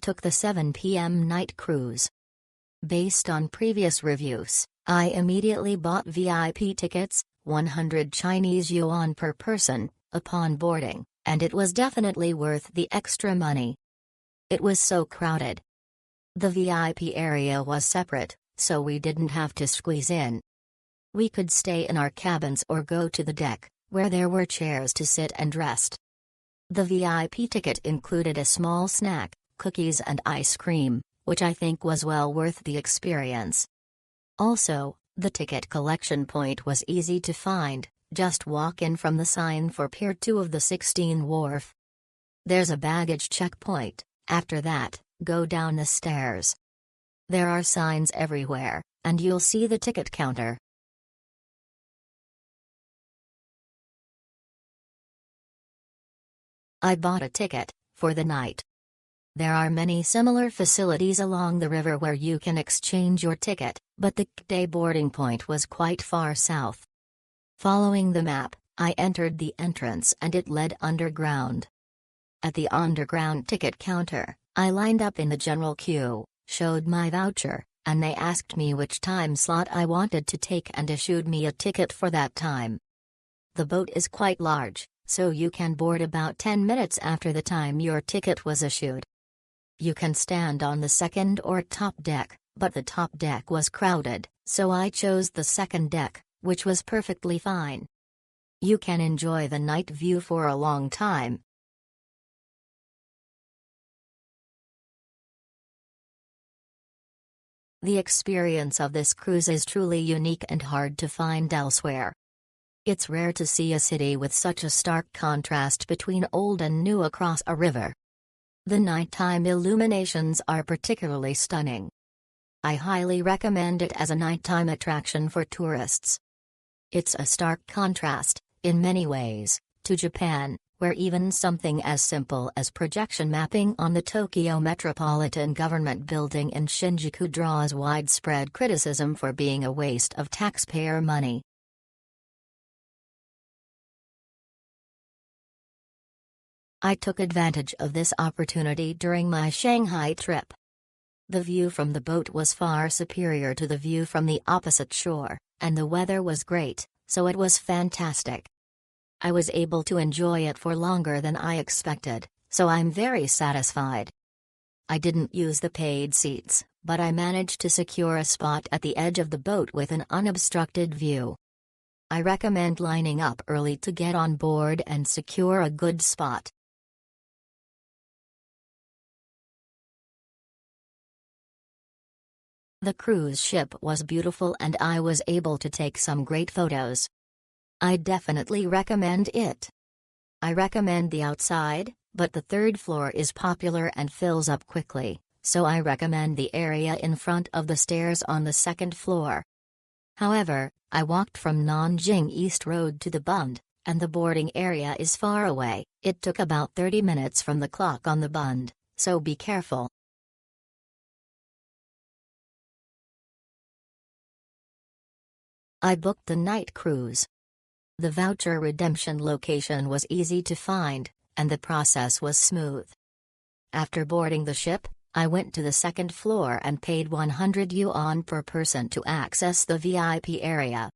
took the 7 p.m. night cruise. Based on previous reviews, I immediately bought VIP tickets, 100 Chinese yuan per person, upon boarding, and it was definitely worth the extra money. It was so crowded. The VIP area was separate, so we didn't have to squeeze in. We could stay in our cabins or go to the deck, where there were chairs to sit and rest. The VIP ticket included a small snack, cookies and ice cream, which I think was well worth the experience. Also, the ticket collection point was easy to find, just walk in from the sign for Pier 2 of the 16 wharf. There's a baggage checkpoint, after that, go down the stairs. There are signs everywhere, and you'll see the ticket counter. I bought a ticket, for the night. There are many similar facilities along the river where you can exchange your ticket, but the day boarding point was quite far south. Following the map, I entered the entrance and it led underground. At the underground ticket counter, I lined up in the general queue, showed my voucher, and they asked me which time slot I wanted to take and issued me a ticket for that time. The boat is quite large, so you can board about 10 minutes after the time your ticket was issued. You can stand on the second or top deck, but the top deck was crowded, so I chose the second deck, which was perfectly fine. You can enjoy the night view for a long time. The experience of this cruise is truly unique and hard to find elsewhere. It's rare to see a city with such a stark contrast between old and new across a river. The nighttime illuminations are particularly stunning. I highly recommend it as a nighttime attraction for tourists. It's a stark contrast, in many ways, to Japan, where even something as simple as projection mapping on the Tokyo Metropolitan Government Building in Shinjuku draws widespread criticism for being a waste of taxpayer money. I took advantage of this opportunity during my Shanghai trip. The view from the boat was far superior to the view from the opposite shore, and the weather was great, so it was fantastic. I was able to enjoy it for longer than I expected, so I'm very satisfied. I didn't use the paid seats, but I managed to secure a spot at the edge of the boat with an unobstructed view. I recommend lining up early to get on board and secure a good spot. The cruise ship was beautiful and I was able to take some great photos. I definitely recommend it. I recommend the outside, but the third floor is popular and fills up quickly, so I recommend the area in front of the stairs on the second floor. However, I walked from Nanjing East Road to the Bund, and the boarding area is far away. It took about 30 minutes from the clock on the Bund, so be careful. I booked the night cruise. The voucher redemption location was easy to find, and the process was smooth. After boarding the ship, I went to the second floor and paid 100 yuan per person to access the VIP area.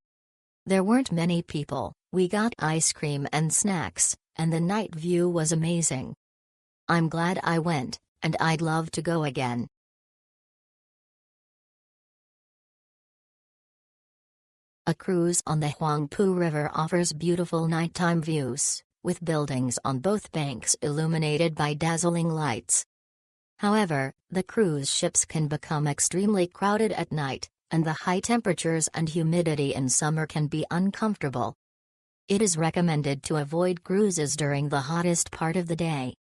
There weren't many people, we got ice cream and snacks, and the night view was amazing. I'm glad I went, and I'd love to go again. A cruise on the Huangpu River offers beautiful nighttime views, with buildings on both banks illuminated by dazzling lights. However, the cruise ships can become extremely crowded at night, and the high temperatures and humidity in summer can be uncomfortable. It is recommended to avoid cruises during the hottest part of the day,